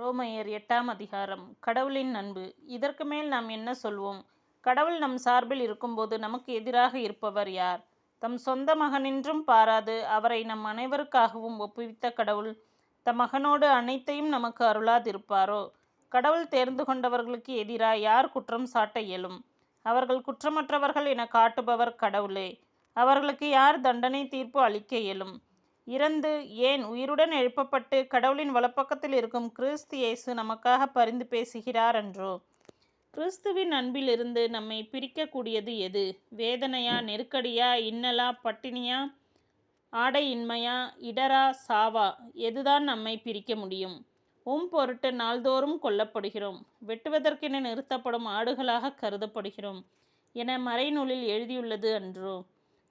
ரோமையர் 8ஆம் அதிகாரம். கடவுளின் அன்பு. இதற்கு மேல் நாம் என்ன சொல்வோம்? கடவுள் நம் சார்பில் இருக்கும்போது நமக்கு எதிராக இருப்பவர் யார்? தம் சொந்த மகனென்றும் பாராது அவரை நம் அனைவருக்காகவும் ஒப்புவித்த கடவுள் தம் மகனோடு அனைத்தையும் நமக்கு அருளாதிருப்பாரோ? கடவுள் தேர்ந்து கொண்டவர்களுக்கு எதிராக யார் குற்றம் சாட்ட இயலும்? அவர்கள் குற்றமற்றவர்கள் என காட்டுபவர் கடவுளே. அவர்களுக்கு யார் தண்டனை தீர்ப்பு அளிக்க இயலும்? இறந்து ஏன் உயிருடன் எழுப்பப்பட்டு கடவுளின் வலப்பக்கத்தில் இருக்கும் கிறிஸ்து இயேசு நமக்காக பரிந்து பேசுகிறார் அன்றோ? கிறிஸ்துவின் அன்பிலிருந்து நம்மை பிரிக்கக்கூடியது எது? வேதனையா, நெருக்கடியா, இன்னலா, பட்டினியா, ஆடையின்மையா, இடரா, சாவா? எதுதான் நம்மை பிரிக்க முடியும்? பொருட்டு நாள்தோறும் கொல்லப்படுகிறோம், வெட்டுவதற்கென நிறுத்தப்படும் ஆடுகளாக கருதப்படுகிறோம் என மறைநூலில் எழுதியுள்ளது அன்றோ?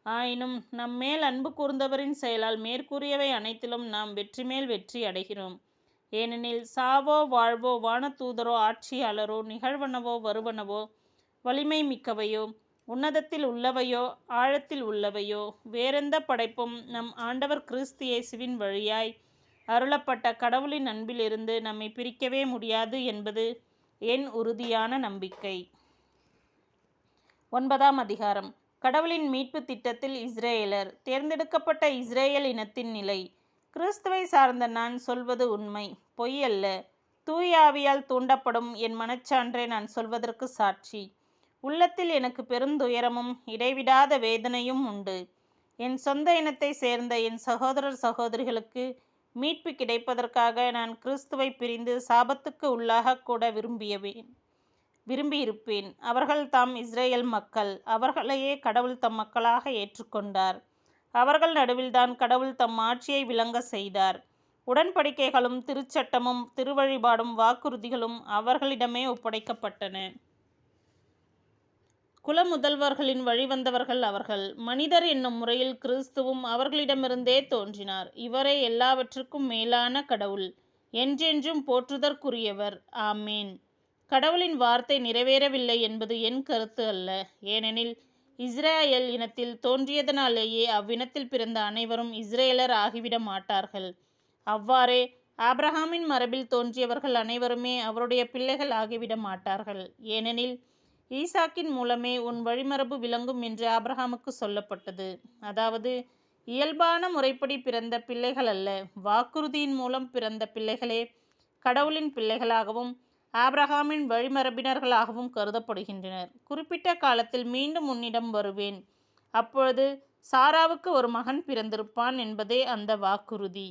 ஆயினும் நம்மேல் அன்பு கூர்ந்தவரின் செயலால் மேற்கூறியவை அனைத்திலும் நாம் வெற்றி மேல் வெற்றி அடைகிறோம். ஏனெனில் சாவோ வாழ்வோ, வானதூதரோ, ஆட்சியாளரோ, நிகழ்வனவோ வருவனவோ, வலிமை மிக்கவையோ, உன்னதத்தில் உள்ளவையோ, ஆழத்தில் உள்ளவையோ, வேறெந்த படைப்பும் நம் ஆண்டவர் கிறிஸ்து இயேசுவின் வழியாய் அருளப்பட்ட கடவுளின் அன்பிலிருந்து நம்மை பிரிக்கவே முடியாது என்பது என் உறுதியான நம்பிக்கை. 9ஆம் அதிகாரம். கடவுளின் மீட்பு திட்டத்தில் இஸ்ரேலர். தேர்ந்தெடுக்கப்பட்ட இஸ்ரேல் இனத்தின் நிலை. கிறிஸ்துவை சார்ந்த நான் சொல்வது உண்மை, பொய் அல்ல. தூய ஆவியால் தூண்டப்படும் என் மனச்சான்றே நான் சொல்வதற்கு சாட்சி. உள்ளத்தில் எனக்கு பெருந்துயரமும் இடைவிடாத வேதனையும் உண்டு. என் சொந்த இனத்தை சேர்ந்த என் சகோதரர் சகோதரிகளுக்கு மீட்பு கிடைப்பதற்காக நான் கிறிஸ்துவை பிரிந்து சாபத்துக்கு உள்ளாக கூட விரும்பியிருப்பேன். அவர்கள் தாம் இஸ்ரேல் மக்கள். அவர்களையே கடவுள் தம் மக்களாக ஏற்றுக்கொண்டார். அவர்கள் நடுவில்தான் கடவுள் தம் ஆட்சியை விளங்க செய்தார். உடன்படிக்கைகளும் திருச்சட்டமும் திருவழிபாடும் வாக்குறுதிகளும் அவர்களிடமே ஒப்படைக்கப்பட்டன. குலமுதல்வர்களின் வழிவந்தவர்கள் அவர்கள். மனிதர் என்னும் முறையில் கிறிஸ்துவும் அவர்களிடமிருந்தே தோன்றினார். இவரே எல்லாவற்றுக்கும் மேலான கடவுள், என்றென்றும் போற்றுதற்குரியவர். ஆமேன். கடவுளின் வார்த்தை நிறைவேறவில்லை என்பது என் கருத்து அல்ல. ஏனெனில் இஸ்ரேல் இனத்தில் தோன்றியதனாலேயே அவ்வினத்தில் பிறந்த அனைவரும் இஸ்ரேலர் ஆகிவிட மாட்டார்கள். அவ்வாறே ஆபிரகாமின் மரபில் தோன்றியவர்கள் அனைவருமே அவருடைய பிள்ளைகள் ஆகிவிட மாட்டார்கள். ஏனெனில் ஈசாக்கின் மூலமே உன் வழிமரபு விளங்கும் என்று ஆபிரகாமுக்கு சொல்லப்பட்டது. அதாவது இயல்பான முறைப்படி பிறந்த பிள்ளைகள் அல்ல, வாக்குறுதியின் மூலம் பிறந்த பிள்ளைகளே கடவுளின் பிள்ளைகளாகவும் ஆபிரகாமின் வழிமரபினர்களாகவும் கருதப்படுகின்றனர். குறிப்பிட்ட காலத்தில் மீண்டும் உன்னிடம் வருவேன், அப்பொழுது சாராவுக்கு ஒரு மகன் பிறந்திருப்பான் என்பதே அந்த வாக்குறுதி.